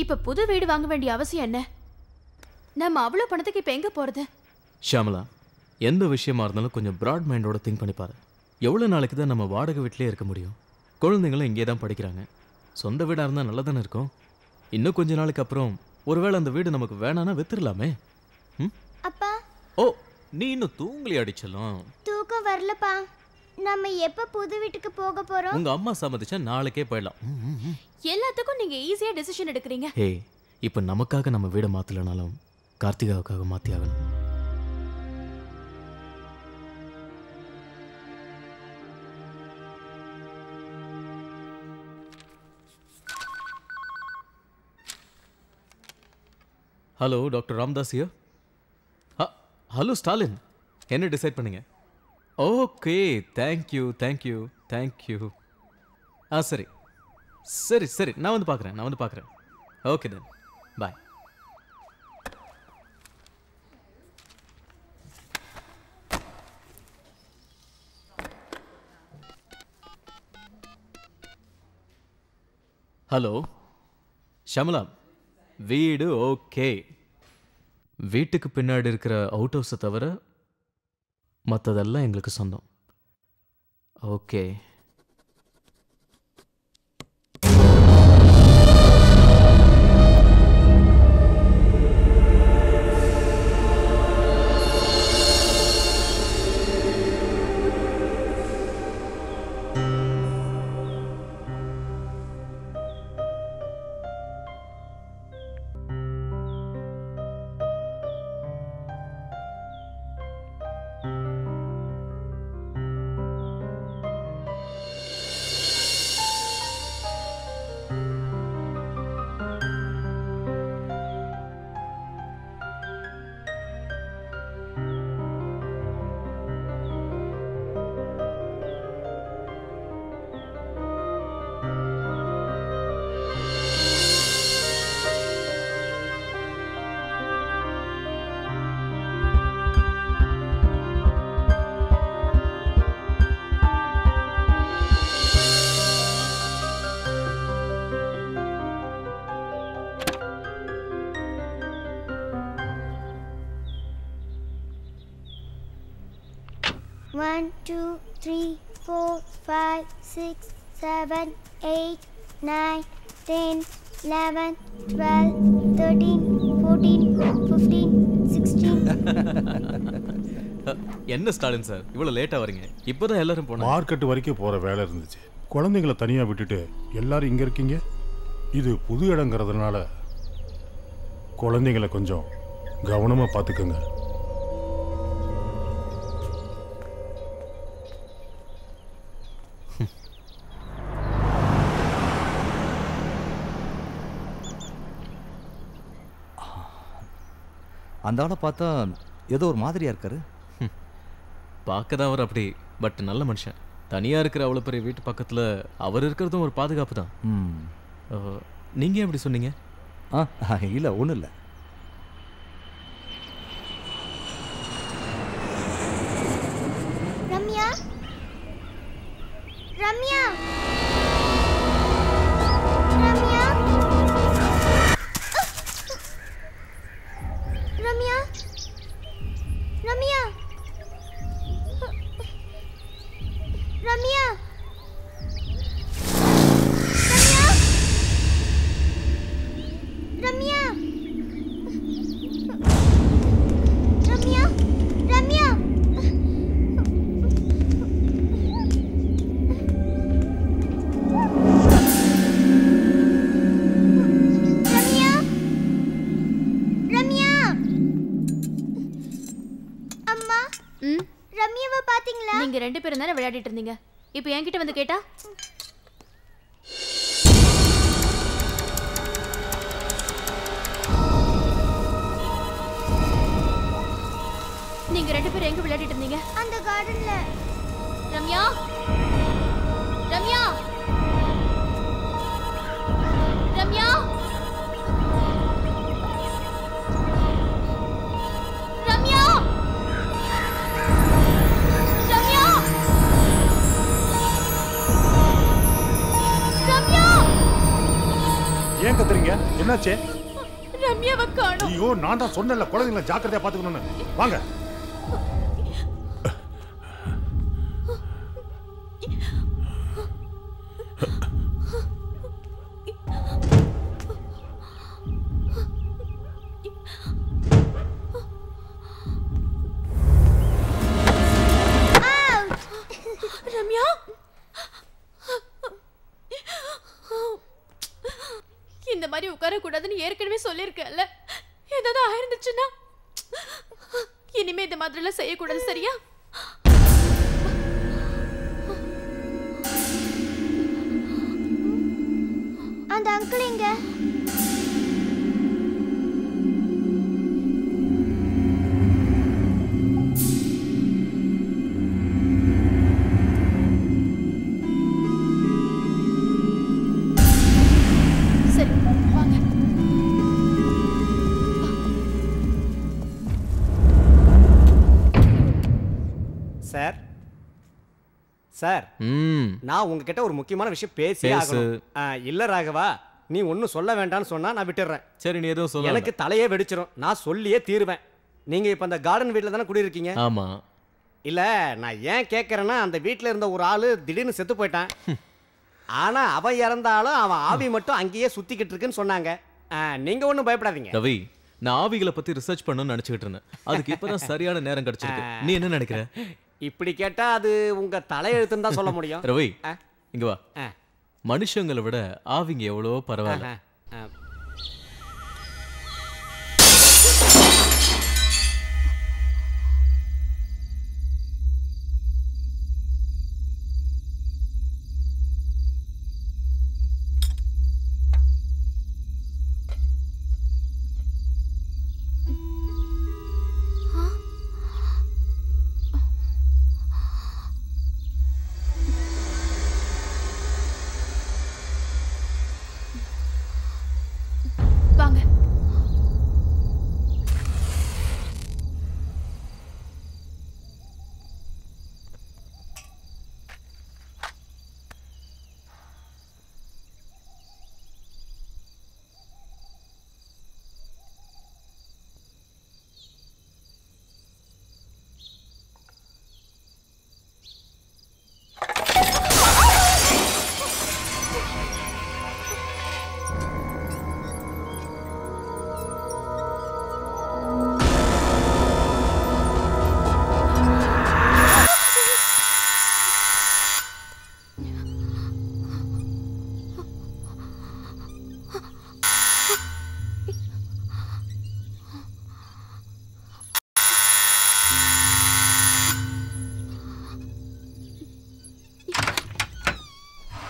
இப்ப புது வீடு வாங்க வேண்டிய அவசியம் என்ன? நம்ம அவ்வளவு பணத்துக்கு இப்ப எங்க போறது? ஷாமலா, எந்த விஷயமா இருந்தாலும் கொஞ்சம் பிராட் மைண்டோட திங்க் பண்ணி பாரு. எவ்வளவு நாளைக்கு தான் நம்ம வாடகை வீட்டிலே இருக்க முடியும்? குழந்தைங்களும் இங்கே தான் படிக்கிறாங்க. சொந்த வீடா இருந்தா நல்லா தானே இருக்கும். இன்னும் கொஞ்ச நாளைக்கு அப்புறம் ஒருவேளை அந்த வீடு நமக்கு வேணான்னா வித்துடலாமே. அப்பா, ஓ, நீ இன்னும் தூங்கலி அடிச்சலாம். தூக்கம் வரலப்பா. நம்ம எப்ப புது வீட்டுக்கு போக போறோம்? உங்க அம்மா சம்மதிச்சா நாளைக்கே போயிடலாம். எல்லாத்துக்கும் நீங்க ஈஸியா டிசிஷன் எடுக்கிறீங்க. ஹே, இப்போ நமக்காக நம்ம வீடை மாத்தலனாலும் கார்த்திகாவுக்காக மாத்தி ஆகணும். Hello, doctor Ramdas here. Hello Stalin, என்ன டிசைட் பண்ணுங்க? Okay, thank you thank you thank you. சரி சரி சரி, நான் வந்து பார்க்குறேன். ஓகே தென், பாய். ஹலோ ஷமலா, வீடு ஓகே. வீட்டுக்கு பின்னாடி இருக்கிற அவுட் ஹவுஸை தவிர மற்றதெல்லாம் எங்களுக்கு சொந்தம். ஓகே. One, two, three, 4, 5, 6, 7, 8, 9, 10, 11, 12, 13, 14, 15, 16. என்ன ஸ்டாலின் சார், இவ்வளோ லேட்டாக வரீங்க? இப்போதான் எல்லாரும் போனாங்க. மார்க்கெட் வரைக்கும் போகிற வேலை இருந்துச்சு. குழந்தைங்களை தனியாக விட்டுட்டு எல்லாரும் இங்கே இருக்கீங்க. இது புது இடங்கிறதுனால குழந்தைங்களை கொஞ்சம் கவனமாக பார்த்துக்கோங்க. அந்த ஆளை பார்த்தா ஏதோ ஒரு மாதிரியா இருக்காரு. பார்க்க தான் அவர் அப்படி, பட் நல்ல மனுஷன். தனியாக இருக்கிற அவ்வளோ பெரிய வீட்டு பக்கத்தில் அவர் இருக்கிறதும் ஒரு பாதுகாப்பு தான். நீங்கள் எப்படி சொன்னீங்க? இல்லை, ஒன்றும் இல்லை. ரம்யா, ரம்யா, ரம்யா, ரம்யா, ரம்யா, ரம்யா, ரம்யா, ரம்யா, ரம்யா, ரம்யா, ரம்யா, அம்மா, ரம்யாவை பாத்தீங்களா? நீங்க ரெண்டு பேரும் தானே விளையாடிட்டு இருந்தீங்க. இப்போ என்கிட்ட வந்து கேட்டா? நீங்க ரெண்டு பேரும் எங்க விளையாடிட்டு இருந்தீங்க? அந்த கார்டன்ல. ரம்யா, ரம்யா, ரம்யா, ரம்யா, ரம்யா, ரம்யா. ஏன் கத்துறீங்க? என்னாச்சு? ரம்யாவை காணோம். ஐயோ, நான் தான் சொன்னேன்ல குழந்தைங்களை ஜாக்கிரதையா பாத்துக்கணும்னு. வாங்க. ரம்யா, இந்த மாதிரி உட்கார கூடாதுன்னு ஏற்கனவே சொல்லிருக்கல. ஏதாவது ஆயிருந்துச்சுன்னா இனிமே இந்த மாதிரி எல்லாம் செய்யக்கூடாது, சரியா? அந்த அங்கிள் எங்க? சரி, வாங்க. சார் சார், நான் உங்ககிட்ட ஒரு முக்கியமான விஷயம் பேசியே ஆகணும். இல்ல ராகவா, நீ ஒன்றும் சொல்ல வேண்டாம்னு சொன்னா நான் விட்டுடுறேன். சரி, நீ எதுவும் சொல்ல. எனக்கு தலையே வெடிச்சிடும். நான் சொல்லியே தீருவேன். நீங்க இப்ப அந்த கார்டன் வீட்டில் தானே குடியிருக்கீங்க? ஆமா. இல்ல, நான் ஏன் கேட்கறேன்னா, அந்த வீட்டில் இருந்த ஒரு ஆளு திடீர்னு செத்து போயிட்டான். ஆனா அவன் இறந்தாலும் அவன் ஆவி மட்டும் அங்கேயே சுத்திக்கிட்டு இருக்குன்னு சொன்னாங்க. நீங்க ஒன்றும் பயப்படாதீங்க ரவி. நான் ஆவிகளை பத்தி ரிசர்ச் பண்ணணும்னு நினைச்சுக்கிட்டு இருந்தேன். அதுக்கு இப்பதான் சரியான நேரம் கிடைச்சிருக்கு. நீ என்ன நினைக்கிற? இப்படி கேட்டா அது உங்க தலையெழுத்துன்னு தான் சொல்ல முடியும். ரவி, இங்க வா. மனுஷங்களை விட ஆவிங்க எவ்வளோ பரவாயில்ல. வாங்க.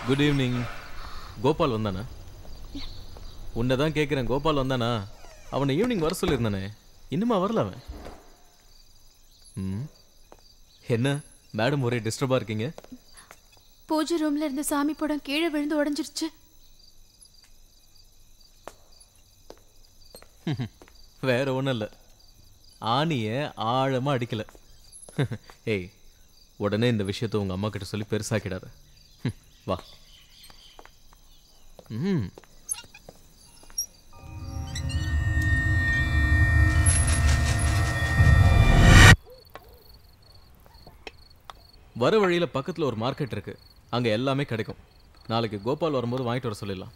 Good evening. கோபால் வந்தானா? உன்னை தான் கேட்குறேன். கோபால் வந்தானா? அவனை ஈவினிங் வர சொல்லியிருந்தானே, இன்னுமா வரல அவன்? என்ன மேடம் ஒரே டிஸ்டர்பாக இருக்கீங்க? பூஜை ரூம்ல இருந்த சாமி படம் கீழே விழுந்து உடைஞ்சிருச்சு. வேற ஒன்றும் இல்லை, ஆணியை ஆழமாக அடிக்கல. ஏய், உடனே இந்த விஷயத்தை உங்கள் அம்மா கிட்ட சொல்லி பெருசாக்கிடாத. வா. வர வழியில் பக்கத்தில் ஒரு மார்க்கெட் இருக்கு, அங்கே எல்லாமே கிடைக்கும். நாளைக்கு கோபால் வரும்போது வாங்கிட்டு வர சொல்லிடலாம்.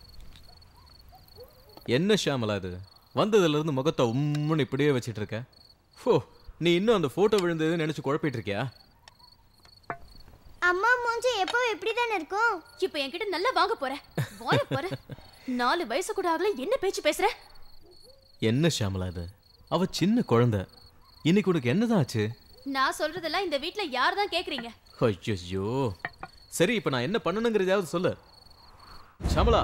என்ன ஷியாமலா இது, வந்ததுலேருந்து முகத்தை உம்முன்னு இப்படியே வச்சிட்டு இருக்க? ஓ, நீ இன்னும் அந்த ஃபோட்டோ விழுந்ததுன்னு நினச்சி குழப்பிட்டு இருக்கியா? அம்மா மூஞ்சி எப்போ இப்படி தானே இருக்கும்? இப்போ என்கிட்ட நல்லா வாங்க போற. வாய போற. 4 வயசு கூட ஆகல, என்ன பேச்சு பேசுற? என்ன ஷியாமலா இது, அவ சின்ன குழந்தை. இன்னைக்கு உனக்கு என்னதான் ஆச்சு? நான் சொல்றதெல்லாம் இந்த வீட்ல யார் தான் கேக்குறீங்க? ஐயோ, சரி, இப்போ நான் என்ன பண்ணணுங்கிறதாவது சொல்லு ஷியாமலா.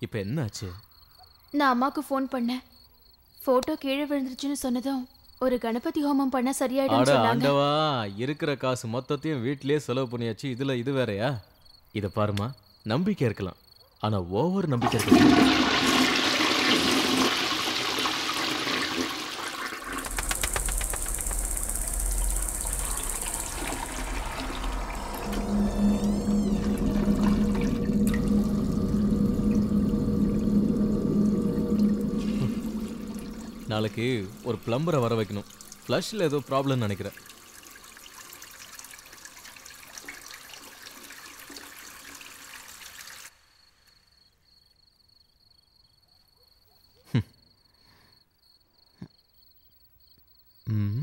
இப்போ என்ன ஆச்சு? நான் அம்மாக்கு ஃபோன் பண்ணேன். போட்டோ கீழே விழுந்துருச்சுன்னு சொன்னதும் ஒரு கணபதி ஹோமம் பண்ண சரியாயிடும் சொன்னாங்க. ஆண்டவா, இருக்கிற காசு மொத்தத்தையும் வீட்டிலேயே செலவு பண்ணியாச்சு. இதுல இது வேறயா? இத பாருமா, நம்பிக்கை இருக்கலாம், ஆனா ஓவர் நம்பிக்கை இருக்கலாம். நாளைக்கு ஒரு பிளம்பரை வர வைக்கணும். ஃப்ளஷில் ஏதோ ப்ராப்ளம்னு நினைக்கிறேன். ம்.